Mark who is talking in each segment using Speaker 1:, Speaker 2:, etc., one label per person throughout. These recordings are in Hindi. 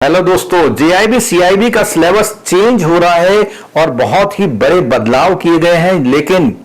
Speaker 1: हेलो दोस्तों, जेआईबी सीआईबी का सिलेबस चेंज हो रहा है और बहुत ही बड़े बदलाव किए गए हैं। लेकिन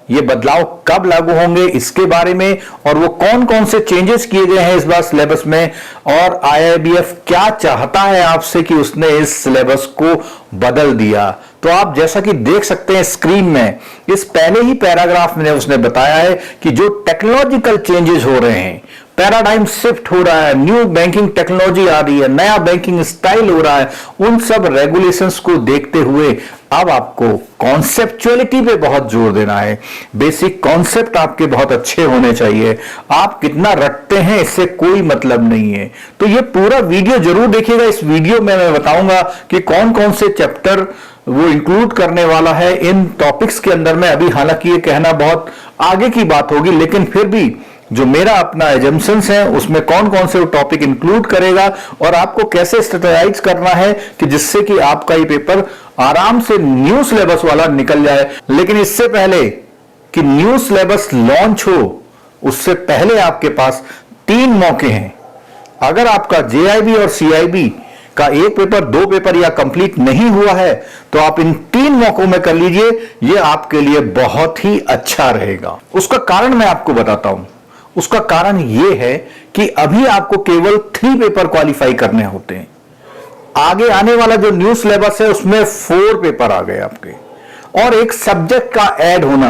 Speaker 1: ये बदलाव कब लागू होंगे इसके बारे में और वो कौन कौन से चेंजेस किए गए हैं इस बार सिलेबस में, और आईआईबीएफ क्या चाहता है आपसे कि उसने इस सिलेबस को बदल दिया। तो आप जैसा कि देख सकते हैं स्क्रीन में, इस पहले ही पैराग्राफ में उसने बताया है कि जो टेक्नोलॉजिकल चेंजेस हो रहे हैं, पैराडाइम शिफ्ट हो रहा है, न्यू बैंकिंग टेक्नोलॉजी आ रही है, नया बैंकिंग स्टाइल हो रहा है, उन सब रेगुलेशंस को देखते हुए अब आपको कॉन्सेप्चुअलिटी पे बहुत जोर देना है। बेसिक कॉन्सेप्ट आपके बहुत अच्छे होने चाहिए। आप कितना रटते हैं इससे कोई मतलब नहीं है। तो ये पूरा वीडियो जरूर देखिएगा। इस वीडियो में मैं बताऊंगा कि कौन कौन से चैप्टर वो इंक्लूड करने वाला है इन टॉपिक्स के अंदर में। अभी हालांकि ये कहना बहुत आगे की बात होगी, लेकिन फिर भी जो मेरा अपना एजम्पशंस है उसमें कौन कौन से टॉपिक इंक्लूड करेगा और आपको कैसे स्ट्रेटेजाइज करना है कि जिससे कि आपका ये पेपर आराम से न्यू सिलेबस वाला निकल जाए। लेकिन इससे पहले कि न्यू सिलेबस लॉन्च हो, उससे पहले आपके पास 3 मौके हैं। अगर आपका जेआईबी और सीआईबी का एक पेपर, 2 पेपर या कंप्लीट नहीं हुआ है तो आप इन 3 मौकों में कर लीजिए। यह आपके लिए बहुत ही अच्छा रहेगा। उसका कारण मैं आपको बताता हूं। उसका कारण यह है कि अभी आपको केवल 3 पेपर क्वालिफाई करने होते हैं। आगे आने वाला जो न्यू सिलेबस है उसमें 4 पेपर आ गए आपके, और एक सब्जेक्ट का ऐड होना।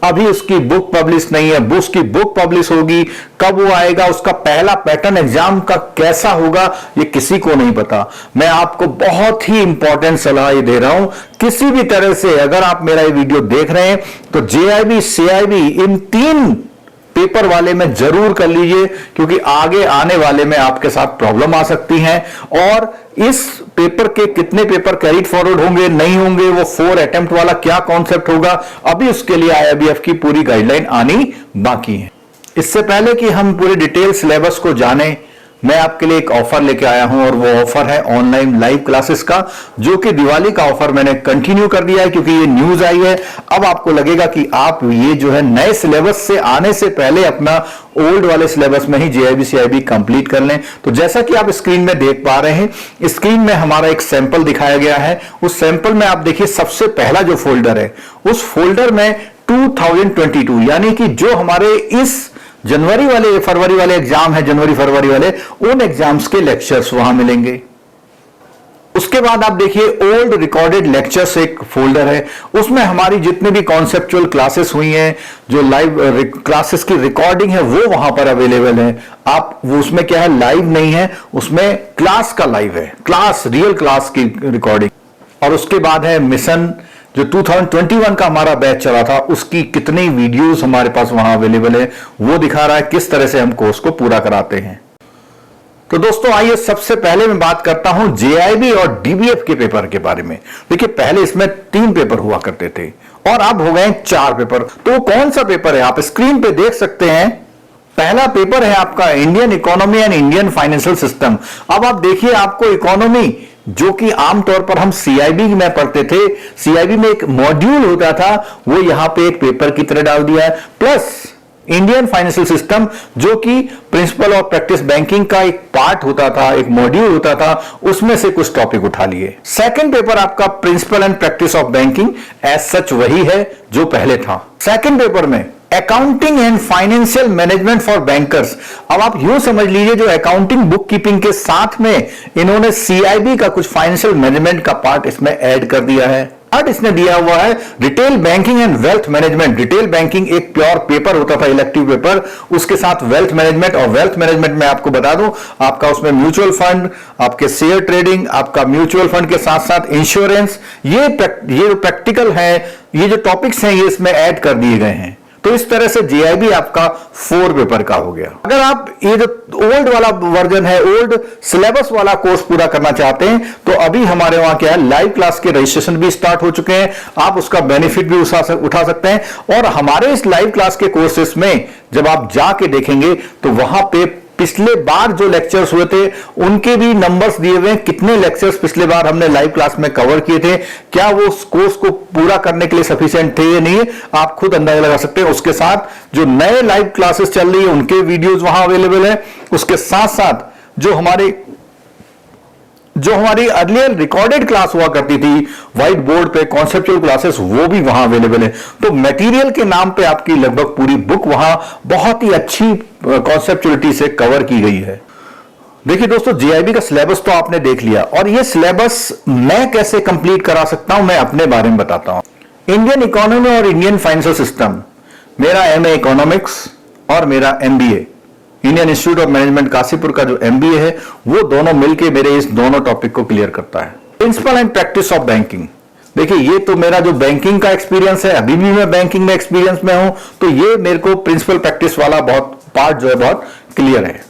Speaker 1: अभी उसकी बुक पब्लिश नहीं है, उसकी बुक पब्लिश होगी, कब वो आएगा, उसका पहला पैटर्न एग्जाम का कैसा होगा, ये किसी को नहीं पता। मैं आपको बहुत ही इंपॉर्टेंट सलाह ये दे रहा हूं, किसी भी तरह से अगर आप मेरा ये वीडियो देख रहे हैं तो जेआईबी सीआईबी इन 3 पेपर वाले में जरूर कर लीजिए, क्योंकि आगे आने वाले में आपके साथ प्रॉब्लम आ सकती है। और इस पेपर के कितने पेपर कैरीड फॉरवर्ड होंगे नहीं होंगे, वो 4 अटेम्प्ट वाला क्या कॉन्सेप्ट होगा, अभी उसके लिए आईआईबीएफ की पूरी गाइडलाइन आनी बाकी है। इससे पहले कि हम पूरे डिटेल सिलेबस को जाने, मैं आपके लिए एक ऑफर लेके आया हूं, और वो ऑफर है ऑनलाइन लाइव क्लासेस का, जो कि दिवाली का ऑफर मैंने कंटिन्यू कर दिया है क्योंकि ये न्यूज आई है। अब आपको लगेगा कि आप ये जो है नए सिलेबस से आने से पहले अपना ओल्ड वाले सिलेबस में ही जेआईबी सीआईबी कंप्लीट कर लें। तो जैसा कि आप स्क्रीन में देख पा रहे हैं, स्क्रीन में हमारा एक सैंपल दिखाया गया है। उस सैंपल में आप देखिए सबसे पहला जो फोल्डर है, उस फोल्डर में 2022 यानी कि जो हमारे इस जनवरी वाले फरवरी वाले एग्जाम है, जनवरी फरवरी वाले, उन एग्जाम्स के लेक्चर्स वहां मिलेंगे। उसके बाद आप देखिए ओल्ड रिकॉर्डेड लेक्चर्स एक फोल्डर है, उसमें हमारी जितने भी कॉन्सेप्चुअल क्लासेस हुई हैं, जो लाइव क्लासेस की रिकॉर्डिंग है वो वहां पर अवेलेबल है। आप वो उसमें क्या है, लाइव नहीं है, उसमें क्लास का लाइव है, क्लास रियल क्लास की रिकॉर्डिंग। और उसके बाद है मिशन, जो 2021 का हमारा बैच चला था, उसकी कितनी वीडियोस हमारे पास वहां अवेलेबल है, वो दिखा रहा है किस तरह से हम कोर्स को पूरा कराते हैं। तो दोस्तों आइए सबसे पहले मैं बात करता हूं जेआईबी और डीबीएफ के पेपर के बारे में। देखिए पहले इसमें 3 पेपर हुआ करते थे और अब हो गए 4 पेपर। तो कौन सा पेपर है, आप स्क्रीन पे देख सकते हैं। पहला पेपर है आपका Indian economy and Indian financial system. अब आप देखिए, आपको इकोनॉमी, जो कि आमतौर पर हम सीआईबी में पढ़ते थे, सीआईबी में एक मॉड्यूल होता था, वो यहां पे एक पेपर की तरह डाल दिया है। प्लस इंडियन फाइनेंशियल सिस्टम, जो कि प्रिंसिपल और प्रैक्टिस बैंकिंग का एक पार्ट होता था, एक मॉड्यूल होता था, उसमें से कुछ टॉपिक उठा लिए। सेकंड पेपर आपका principle and practice of banking, as such वही है जो पहले था। सेकंड पेपर में accounting and financial management for bankers. अब आप यूं समझ लीजिए, जो अकाउंटिंग बुक कीपिंग के साथ में इन्होंने सीआईबी का कुछ फाइनेंशियल मैनेजमेंट का पार्ट इसमें ऐड कर दिया है। और इसने दिया हुआ है retail banking and wealth management. Retail banking एक प्योर पेपर होता था, इलेक्टिव पेपर, उसके साथ वेल्थ मैनेजमेंट। और वेल्थ मैनेजमेंट में आपको बता दूं, आपका उसमें म्यूचुअल फंड, आपके शेयर ट्रेडिंग, आपका म्यूचुअल फंड के साथ साथ इंश्योरेंस, ये जो प्रैक्टिकल है, ये जो टॉपिक्स हैं, ये इसमें ऐड कर दिए गए हैं। तो इस तरह से जेआईबी आपका 4 पेपर का हो गया। अगर आप ये जो ओल्ड वाला वर्जन है, ओल्ड सिलेबस वाला कोर्स पूरा करना चाहते हैं, तो अभी हमारे वहां क्या है, लाइव क्लास के रजिस्ट्रेशन भी स्टार्ट हो चुके हैं। आप उसका बेनिफिट भी उठा सकते हैं। और हमारे इस लाइव क्लास के कोर्सेस में जब आप जाके देखेंगे तो वहां पे पिछले बार जो लेक्चर्स हुए थे उनके भी नंबर्स दिए हुए हैं, कितने लेक्चर्स पिछले बार हमने लाइव क्लास में कवर किए थे, क्या वो कोर्स को पूरा करने के लिए सफिशिएंट थे या नहीं, आप खुद अंदाजा लगा सकते हैं। उसके साथ जो नए लाइव क्लासेस चल रही है उनके वीडियोस वहां अवेलेबल है। उसके साथ साथ जो हमारे जो हमारी अर्लियर रिकॉर्डेड क्लास हुआ करती थी व्हाइट बोर्ड पे, कॉन्सेप्चुअल क्लासेस, वो भी वहां अवेलेबल है। तो मटेरियल के नाम पे आपकी लगभग पूरी बुक वहां बहुत ही अच्छी कॉन्सेप्चुअलिटी से कवर की गई है। देखिए दोस्तों, जीआईबी का सिलेबस तो आपने देख लिया, और ये सिलेबस मैं कैसे कंप्लीट करा सकता हूं, मैं अपने बारे में बताता हूं। इंडियन इकोनॉमी और इंडियन फाइनेंशियल सिस्टम, मेरा एमए इकोनॉमिक्स और मेरा MBA Indian institute of management Kashipur का जो एमबीए है, वो दोनों मिलकर मेरे इस दोनों टॉपिक को क्लियर करता है। Principle and practice of banking, देखिए ये तो मेरा जो बैंकिंग का एक्सपीरियंस है, अभी भी मैं बैंकिंग में एक्सपीरियंस में हूं, तो ये मेरे को प्रिंसिपल प्रैक्टिस वाला बहुत पार्ट जो है बहुत क्लियर है।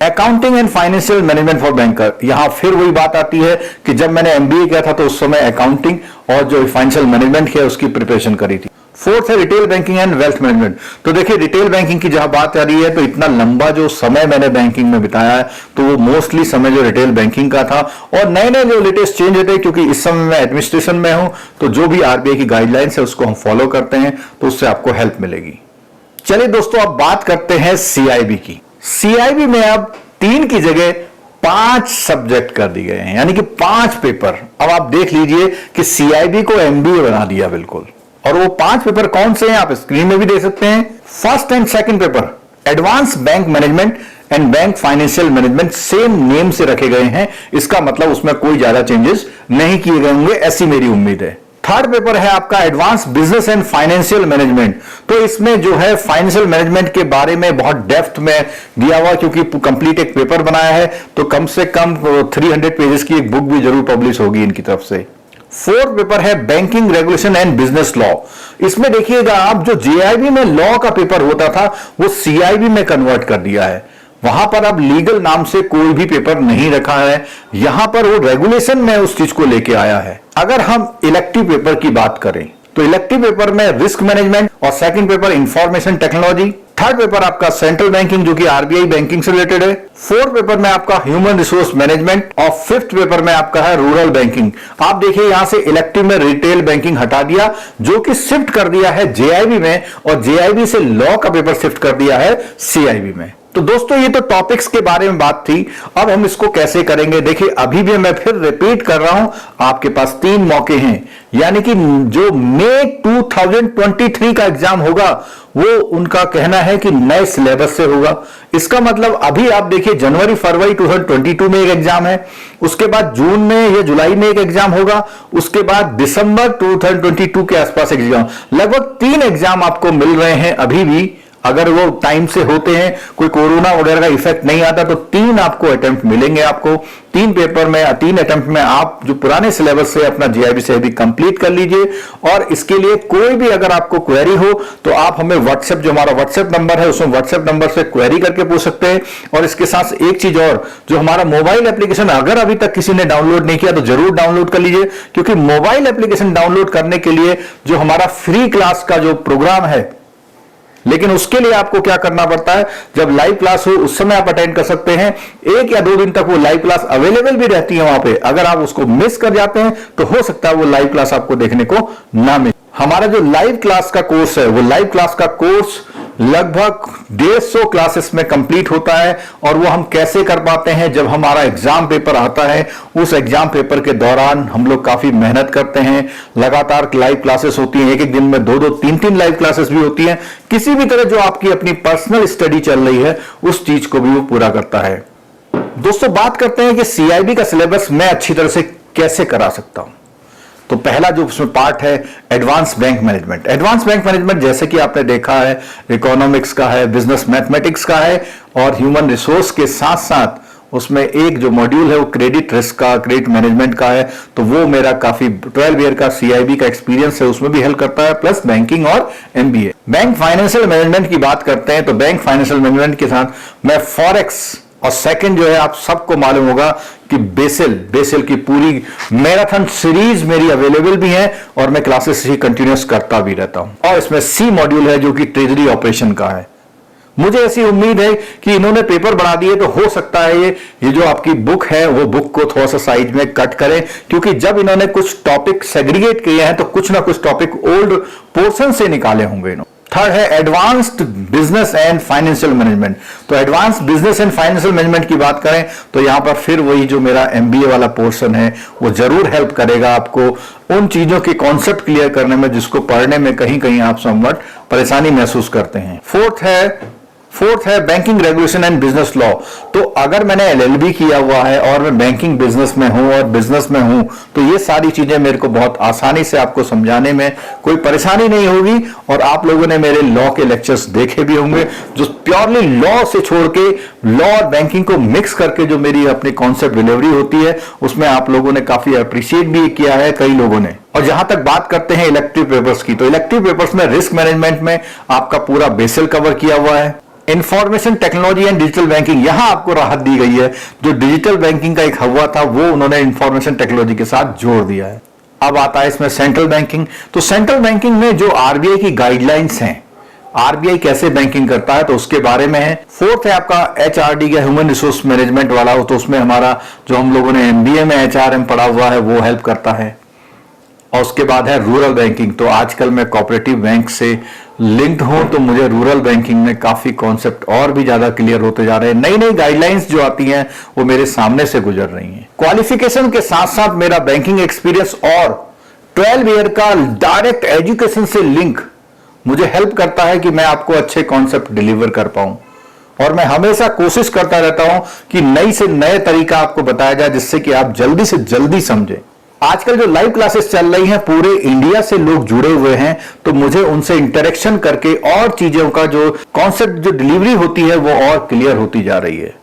Speaker 1: Accounting and financial management for banker, यहां फिर वही बात आती है कि जब मैंने एमबीए किया था तो उस समय अकाउंटिंग और जो फाइनेंशियल मैनेजमेंट है उसकी प्रिपरेशन करी थी। फोर्थ है retail banking and wealth management. तो देखिए रिटेल बैंकिंग की जहां बात आ रही है, तो इतना लंबा जो समय मैंने बैंकिंग में बिताया है, तो वो मोस्टली समय जो रिटेल बैंकिंग का था, और नए नए जो लेटेस्ट चेंज होते हैं, क्योंकि इस समय मैं एडमिनिस्ट्रेशन में हूं, तो जो भी आरबीआई की गाइडलाइंस है उसको हम फॉलो करते हैं, तो उससे आपको हेल्प मिलेगी। चलिए दोस्तों, अब बात करते हैं सीआईबी की। सीआईबी में अब 3 की जगह 5 सब्जेक्ट कर दिए गए हैं, यानी कि 5 पेपर। अब आप देख लीजिए कि सीआईबी को एमबीए बना दिया बिल्कुल। और वो 5 पेपर कौन से हैं आप स्क्रीन में भी देख सकते हैं। First and second paper advance bank management and bank financial management same name से रखे गए हैं, इसका मतलब उसमें कोई ज्यादा चेंजेस नहीं किए गए होंगे, ऐसी मेरी उम्मीद है। थर्ड पेपर है आपका advance business and financial management. तो इसमें जो है फाइनेंशियल मैनेजमेंट के बारे में बहुत डेप्थ में दिया हुआ, क्योंकि कंप्लीट एक पेपर बनाया है, तो कम से कम 300 पेजेस की एक बुक भी जरूर पब्लिश होगी इनकी तरफ से। फोर्थ पेपर है banking regulation and business law. इसमें देखिएगा आप, जो जेआईबी में लॉ का पेपर होता था वो सीआईबी में कन्वर्ट कर दिया है। वहां पर अब लीगल नाम से कोई भी पेपर नहीं रखा है, यहां पर वो रेगुलेशन में उस चीज को लेके आया है। अगर हम इलेक्टिव पेपर की बात करें तो इलेक्टिव पेपर में रिस्क मैनेजमेंट, और second paper information technology, third paper आपका सेंट्रल बैंकिंग जो कि आरबीआई बैंकिंग से रिलेटेड है, फोर्थ पेपर में आपका ह्यूमन रिसोर्स मैनेजमेंट, और फिफ्थ पेपर में आपका है रूरल बैंकिंग। आप देखिए यहां से इलेक्टिव में रिटेल बैंकिंग हटा दिया, जो कि शिफ्ट कर दिया है जेआईबी में, और जेआईबी से लॉ का पेपर शिफ्ट कर दिया है सीआईबी में। तो दोस्तों ये तो टॉपिक्स के बारे में बात थी। अब हम इसको कैसे करेंगे, देखिए अभी भी मैं फिर रिपीट कर रहा हूं, आपके पास 3 मौके हैं, यानी कि जो मई 2023 का एग्जाम होगा वो उनका कहना है कि नए सिलेबस से होगा। इसका मतलब अभी आप देखिए जनवरी फरवरी 2022 में एक एग्जाम है, उसके बाद जून में या जुलाई में एक एग्जाम होगा, उसके बाद दिसंबर 2022 के आसपास एग्जाम, लगभग 3 एग्जाम आपको मिल रहे हैं अभी भी। अगर वो टाइम से होते हैं, कोई कोरोना वगैरह का इफेक्ट नहीं आता, तो 3 आपको अटेम्प्ट मिलेंगे। आपको 3 पेपर में 3 अटेम्प्ट में आप जो पुराने सिलेबस से अपना जीआईबी से भी कंप्लीट कर लीजिए। और इसके लिए कोई भी अगर आपको क्वेरी हो तो आप हमें व्हाट्सएप, जो हमारा व्हाट्सएप नंबर है, उसमें व्हाट्सएप नंबर से क्वेरी करके पूछ सकते हैं। और इसके साथ एक चीज और, जो हमारा मोबाइल एप्लीकेशन अगर अभी तक किसी ने डाउनलोड नहीं किया तो जरूर डाउनलोड कर लीजिए, क्योंकि मोबाइल एप्लीकेशन डाउनलोड करने के लिए जो हमारा फ्री क्लास का जो प्रोग्राम है, लेकिन उसके लिए आपको क्या करना पड़ता है, जब लाइव क्लास हो उस समय आप अटेंड कर सकते हैं। 1 या 2 दिन तक वो लाइव क्लास अवेलेबल भी रहती है वहां पे। अगर आप उसको मिस कर जाते हैं तो हो सकता है वो लाइव क्लास आपको देखने को ना मिले। हमारा जो लाइव क्लास का कोर्स है, वो लाइव क्लास का कोर्स लगभग 150 क्लासेस में कंप्लीट होता है। और वो हम कैसे कर पाते हैं, जब हमारा एग्जाम पेपर आता है, उस एग्जाम पेपर के दौरान हम लोग काफी मेहनत करते हैं। लगातार लाइव क्लासेस होती हैं, एक दिन में 2-2, 3-3 लाइव क्लासेस भी होती हैं। किसी भी तरह जो आपकी अपनी पर्सनल स्टडी चल रही है उस चीज को भी वो पूरा करता है। दोस्तों बात करते हैं कि सीआईबी का सिलेबस मैं अच्छी तरह से कैसे करा सकता हूं। तो पहला जो उसमें पार्ट है advance bank management. Advance bank management जैसे कि आपने देखा है, इकोनॉमिक्स का है, बिजनेस मैथमेटिक्स का है, और ह्यूमन रिसोर्स के साथ साथ उसमें एक जो मॉड्यूल है वो क्रेडिट रिस्क का, क्रेडिट मैनेजमेंट का है। तो वो मेरा काफी 12 ईयर का सीआईबी का एक्सपीरियंस है, उसमें भी हेल्प करता है, प्लस बैंकिंग और एमबीए। बैंक फाइनेंशियल मैनेजमेंट की बात करते हैं तो बैंक फाइनेंशियल मैनेजमेंट के साथ मैं फॉरेक्स, और सेकंड जो है आप सबको मालूम होगा कि बेसिल की पूरी मैराथन सीरीज मेरी अवेलेबल भी है, और मैं क्लासेस ही कंटिन्यूस करता भी रहता हूं। और इसमें सी मॉड्यूल है जो कि ट्रेजरी ऑपरेशन का है। मुझे ऐसी उम्मीद है कि इन्होंने पेपर बना दिए, तो हो सकता है ये जो आपकी बुक है वो बुक को थोड़ा सा साइज में कट करें, क्योंकि जब इन्होंने कुछ टॉपिक सेग्रीगेट किए हैं तो कुछ ना कुछ टॉपिक ओल्ड पोर्शन से निकाले होंगे इन्होंने। थर्ड है advanced business and financial management. तो advance business and financial management की बात करें तो यहां पर फिर वही जो मेरा एमबीए वाला पोर्शन है वो जरूर हेल्प करेगा आपको उन चीजों के कॉन्सेप्ट क्लियर करने में जिसको पढ़ने में कहीं कहीं आप समवट परेशानी महसूस करते हैं। फोर्थ है banking regulation and business law. तो अगर मैंने एलएलबी किया हुआ है और मैं बैंकिंग बिजनेस में हूं और बिजनेस में हूं तो ये सारी चीजें मेरे को बहुत आसानी से आपको समझाने में कोई परेशानी नहीं होगी। और आप लोगों ने मेरे लॉ के लेक्चर्स देखे भी होंगे जो प्योरली लॉ से छोड़ के लॉ और बैंकिंग को मिक्स करके जो मेरी अपनी कॉन्सेप्ट डिलीवरी होती है उसमें आप लोगों ने काफी अप्रिशिएट भी किया है कई लोगों ने। और जहां तक बात करते हैं इलेक्टिव पेपर्स की, तो इलेक्टिव पेपर्स में रिस्क मैनेजमेंट में आपका पूरा बेसिल कवर किया हुआ है। Information technology and digital banking, यहां आपको राहत दी गई है। जो डिजिटल बैंकिंग का एक हवा था वो उन्होंने इंफॉर्मेशन टेक्नोलॉजी के साथ जोड़ दिया है। अब आता है इसमें सेंट्रल बैंकिंग। तो सेंट्रल बैंकिंग में जो आरबीआई की गाइडलाइंस हैं, आरबीआई कैसे बैंकिंग करता है तो उसके बारे में है। फोर्थ है आपका एचआरडी या ह्यूमन रिसोर्स मैनेजमेंट वाला, तो उसमें हमारा जो हम लोगों ने एमबीए में एचआरएम पढ़ा हुआ है वो हेल्प करता है। और उसके बाद है रूरल बैंकिंग। तो आजकल मैं कोऑपरेटिव बैंक से लिंक्ड हूं तो मुझे रूरल बैंकिंग में काफी कॉन्सेप्ट और भी ज्यादा क्लियर होते जा रहे हैं। नई नई गाइडलाइंस जो आती हैं वो मेरे सामने से गुजर रही हैं। क्वालिफिकेशन के साथ साथ मेरा बैंकिंग एक्सपीरियंस और 12 ईयर का डायरेक्ट एजुकेशन से लिंक मुझे हेल्प करता है कि मैं आपको अच्छे कॉन्सेप्ट डिलीवर कर पाऊं। और मैं हमेशा कोशिश करता रहता हूं कि नई से नए तरीका आपको बताया जाए जिससे कि आप जल्दी से जल्दी समझें। आजकल जो लाइव क्लासेस चल रही हैं पूरे इंडिया से लोग जुड़े हुए हैं तो मुझे उनसे इंटरेक्शन करके और चीजों का जो कॉन्सेप्ट जो डिलीवरी होती है वो और क्लियर होती जा रही है।